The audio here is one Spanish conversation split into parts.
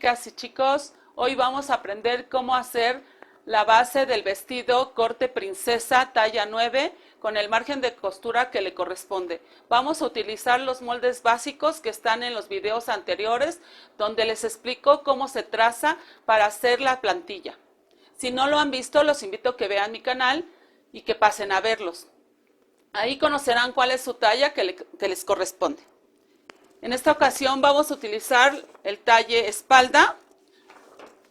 chicas y chicos, hoy vamos a aprender cómo hacer la base del vestido corte princesa talla 9 con el margen de costura que le corresponde. Vamos a utilizar los moldes básicos que están en los videos anteriores donde les explico cómo se traza para hacer la plantilla. Si no lo han visto, los invito a que vean mi canal y que pasen a verlos. Ahí conocerán cuál es su talla que les corresponde. En esta ocasión vamos a utilizar el talle espalda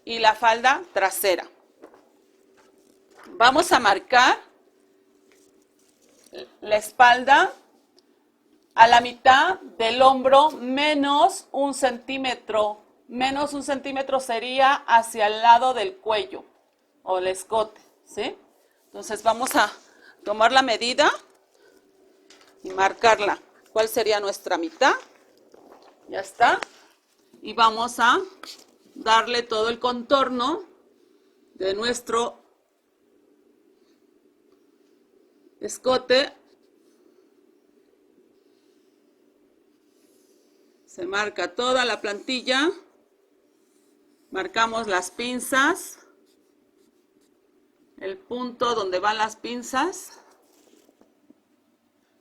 y la falda trasera. Vamos a marcar la espalda a la mitad del hombro menos un centímetro. Menos un centímetro sería hacia el lado del cuello o el escote, ¿sí? Entonces vamos a tomar la medida y marcarla. ¿Cuál sería nuestra mitad? Ya está. Y vamos a darle todo el contorno de nuestro escote. Se marca toda la plantilla. Marcamos las pinzas. El punto donde van las pinzas.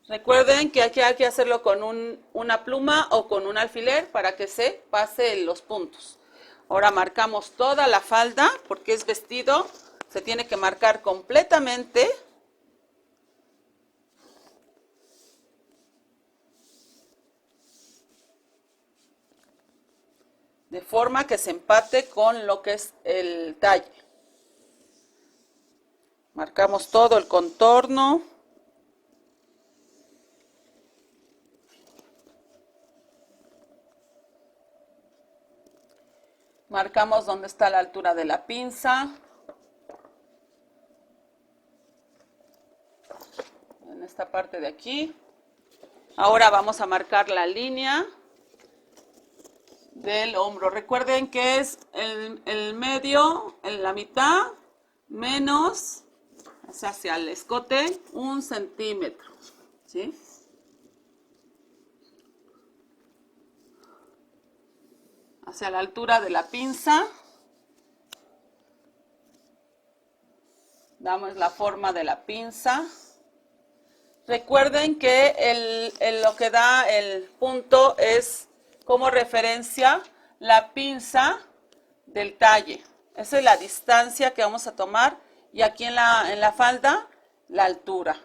Recuerden que aquí hay que hacerlo con una pluma o con un alfiler para que se pasen los puntos. Ahora marcamos toda la falda porque es vestido, se tiene que marcar completamente. De forma que se empate con lo que es el talle. Marcamos todo el contorno. Marcamos dónde está la altura de la pinza. En esta parte de aquí. Ahora vamos a marcar la línea del hombro. Recuerden que es el medio, en la mitad, menos, o sea, hacia el escote, 1 centímetro. ¿Sí? Hacia la altura de la pinza. Damos la forma de la pinza. Recuerden que lo que da el punto es como referencia la pinza del talle. Esa es la distancia que vamos a tomar. Y aquí en la falda, la altura.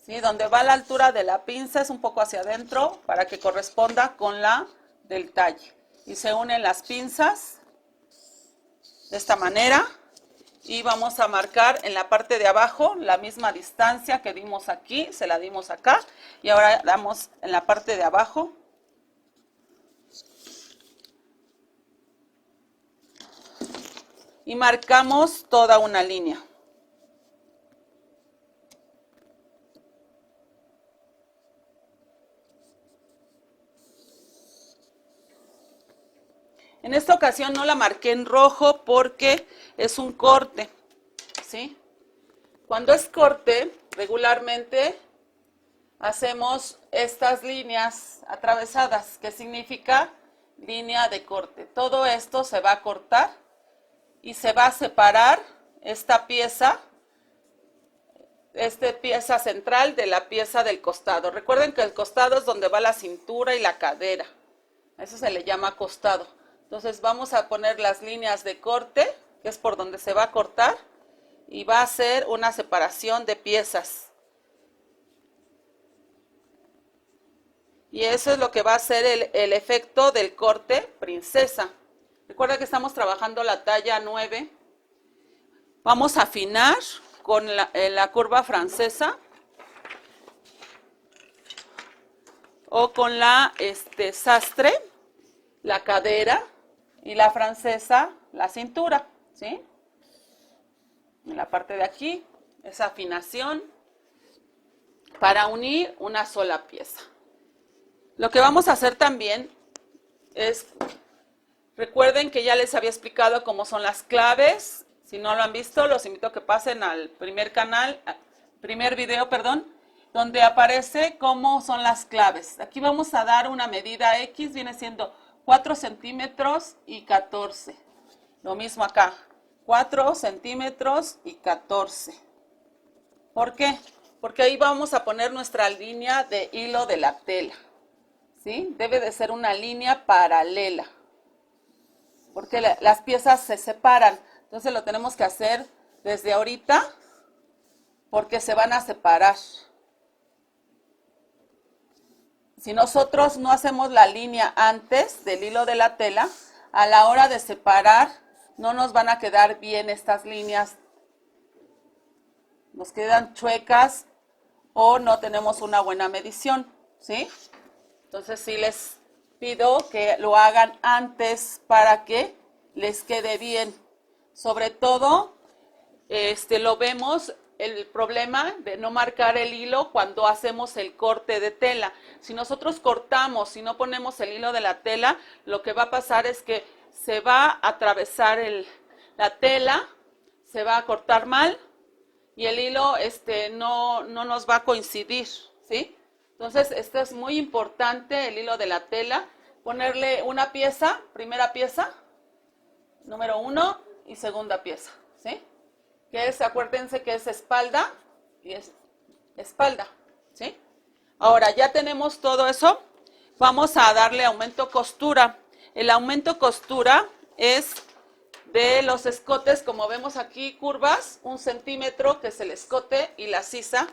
¿Sí? Donde va la altura de la pinza es un poco hacia adentro para que corresponda con la del talle. Y se unen las pinzas de esta manera y vamos a marcar en la parte de abajo la misma distancia que dimos aquí, se la dimos acá y ahora damos en la parte de abajo. Y marcamos toda una línea. En esta ocasión no la marqué en rojo porque es un corte, ¿sí? Cuando es corte, regularmente hacemos estas líneas atravesadas, que significa línea de corte. Todo esto se va a cortar y se va a separar esta pieza central de la pieza del costado. Recuerden que el costado es donde va la cintura y la cadera. Eso se le llama costado. Entonces vamos a poner las líneas de corte, que es por donde se va a cortar, y va a ser una separación de piezas. Y eso es lo que va a ser el efecto del corte princesa. Recuerda que estamos trabajando la talla 9. Vamos a afinar con la curva francesa o con la sastre, la cadera. Y la francesa, la cintura, ¿sí? En la parte de aquí, esa afinación para unir una sola pieza. Lo que vamos a hacer también es, recuerden que ya les había explicado cómo son las claves. Si no lo han visto, los invito a que pasen al primer video, donde aparece cómo son las claves. Aquí vamos a dar una medida X, viene siendo 4 centímetros y 14. Lo mismo acá, 4 centímetros y 14. ¿Por qué? Porque ahí vamos a poner nuestra línea de hilo de la tela, ¿sí? Debe de ser una línea paralela, porque las piezas se separan. Entonces lo tenemos que hacer desde ahorita, porque se van a separar. Si nosotros no hacemos la línea antes del hilo de la tela, a la hora de separar no nos van a quedar bien estas líneas. Nos quedan chuecas o no tenemos una buena medición, ¿sí? Entonces sí les pido que lo hagan antes para que les quede bien. Sobre todo, lo vemos el problema de no marcar el hilo cuando hacemos el corte de tela. Si nosotros cortamos, si no ponemos el hilo de la tela, lo que va a pasar es que se va a atravesar la tela, se va a cortar mal y el hilo no nos va a coincidir, ¿sí? Entonces, esto es muy importante, el hilo de la tela, ponerle una pieza, primera pieza, número 1 y segunda pieza, ¿sí? Que es, acuérdense que es espalda y es espalda, ¿sí? Ahora, ya tenemos todo eso, vamos a darle aumento costura. El aumento costura es de los escotes, como vemos aquí, curvas, 1 centímetro, que es el escote, y la sisa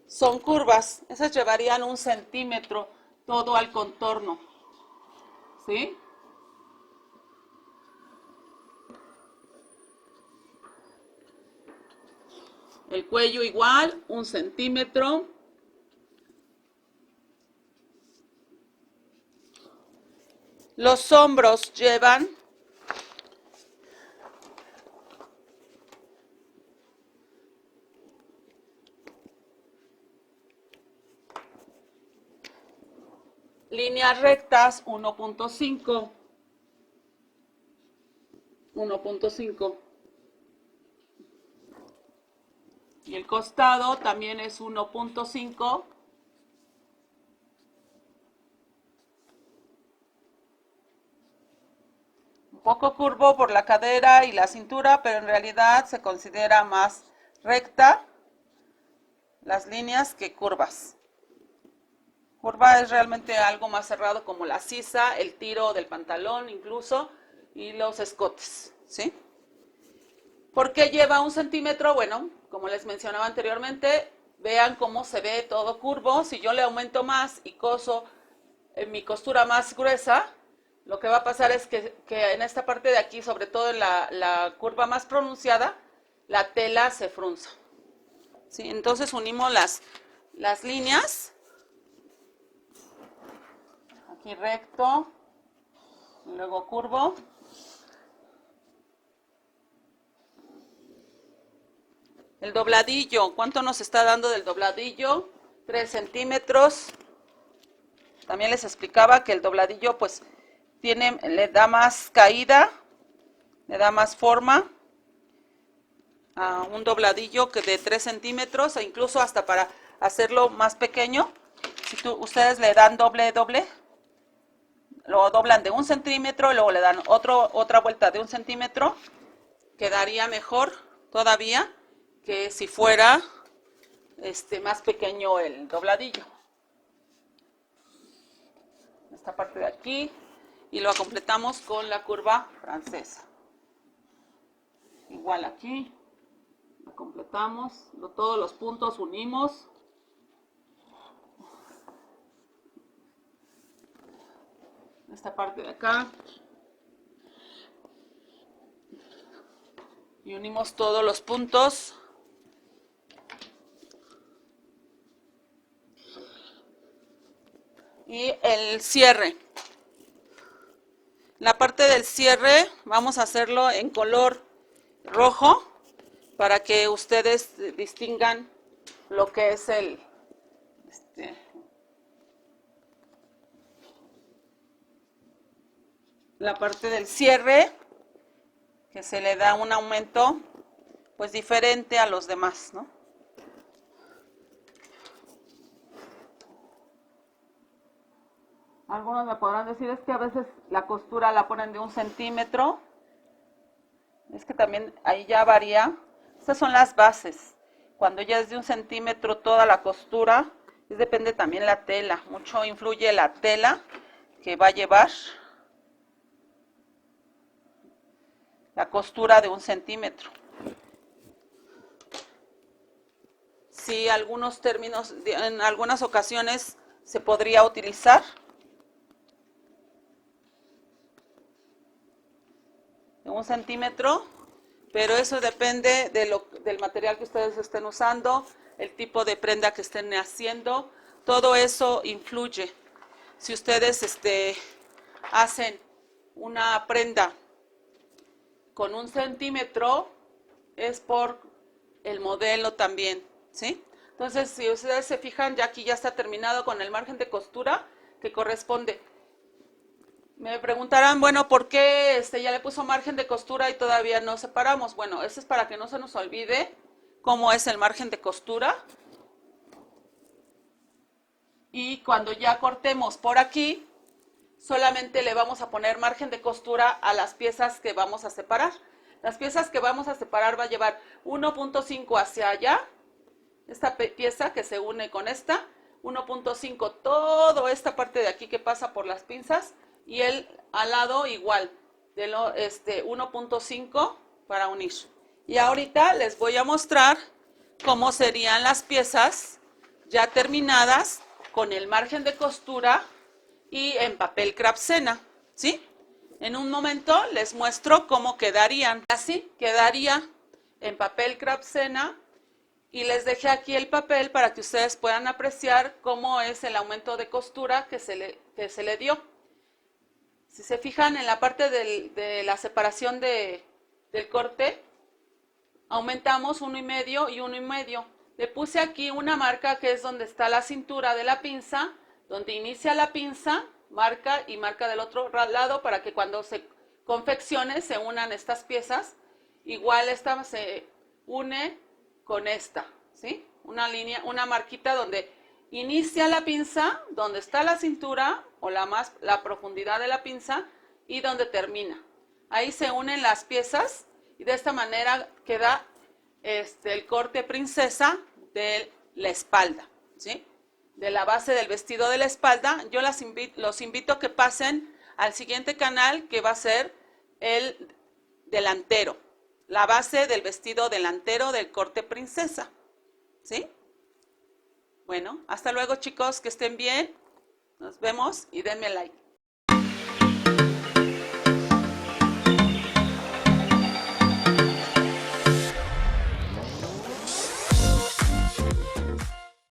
son curvas. Esas llevarían 1 centímetro todo al contorno, ¿sí? El cuello igual, 1 centímetro. Los hombros llevan líneas rectas 1.5. 1.5. Y el costado también es 1.5. Un poco curvo por la cadera y la cintura, pero en realidad se considera más recta las líneas que curvas. Curva es realmente algo más cerrado, como la sisa, el tiro del pantalón incluso, y los escotes, ¿sí? ¿Por qué lleva 1 centímetro? Bueno, como les mencionaba anteriormente, vean cómo se ve todo curvo. Si yo le aumento más y coso mi costura más gruesa, lo que va a pasar es que en esta parte de aquí, sobre todo en la curva más pronunciada, la tela se frunza, ¿sí? Entonces unimos las líneas. Aquí recto, y luego curvo. El dobladillo, ¿cuánto nos está dando del dobladillo? 3 centímetros. También les explicaba que el dobladillo pues le da más caída, le da más forma a un dobladillo que de 3 centímetros, e incluso hasta para hacerlo más pequeño. Si ustedes le dan doble, lo doblan de 1 centímetro y luego le dan otra vuelta de 1 centímetro, quedaría mejor todavía que si fuera más pequeño el dobladillo. Esta parte de aquí, y lo completamos con la curva francesa. Igual aquí, lo completamos, todos los puntos unimos. Esta parte de acá. Y unimos todos los puntos. Y el cierre. La parte del cierre vamos a hacerlo en color rojo para que ustedes distingan lo que es la parte del cierre, que se le da un aumento pues diferente a los demás, ¿no? Algunos me podrán decir, es que a veces la costura la ponen de 1 centímetro. Es que también ahí ya varía. Estas son las bases. Cuando ya es de 1 centímetro toda la costura, depende también la tela. Mucho influye la tela que va a llevar la costura de 1 centímetro. Sí, algunos términos, en algunas ocasiones se podría utilizar. De 1 centímetro, pero eso depende del material que ustedes estén usando, el tipo de prenda que estén haciendo, todo eso influye. Si ustedes hacen una prenda con 1 centímetro, es por el modelo también, ¿sí? Entonces, si ustedes se fijan, ya aquí ya está terminado con el margen de costura que corresponde. Me preguntarán, bueno, ¿por qué ya le puso margen de costura y todavía no separamos? Bueno, eso es para que no se nos olvide cómo es el margen de costura. Y cuando ya cortemos por aquí, solamente le vamos a poner margen de costura a las piezas que vamos a separar. Las piezas que vamos a separar va a llevar 1.5 hacia allá, esta pieza que se une con esta, 1.5 toda esta parte de aquí que pasa por las pinzas, y el al lado igual, de 1.5 para unir. Y ahorita les voy a mostrar cómo serían las piezas ya terminadas con el margen de costura y en papel Craftsena, ¿sí? En un momento les muestro cómo quedarían. Así quedaría en papel Craftsena, y les dejé aquí el papel para que ustedes puedan apreciar cómo es el aumento de costura que se le dio. Si se fijan en la parte de la separación del corte, aumentamos 1,5 y 1,5. Le puse aquí una marca que es donde está la cintura de la pinza, donde inicia la pinza, marca y marca del otro lado para que cuando se confeccione se unan estas piezas. Igual esta se une con esta, ¿sí? Una línea, una marquita donde inicia la pinza, donde está la cintura o la profundidad de la pinza y donde termina. Ahí se unen las piezas y de esta manera queda el corte princesa de la espalda, ¿sí? De la base del vestido de la espalda. Yo los invito a que pasen al siguiente canal, que va a ser el delantero, la base del vestido delantero del corte princesa, ¿sí? Bueno, hasta luego chicos, que estén bien, nos vemos y denme like.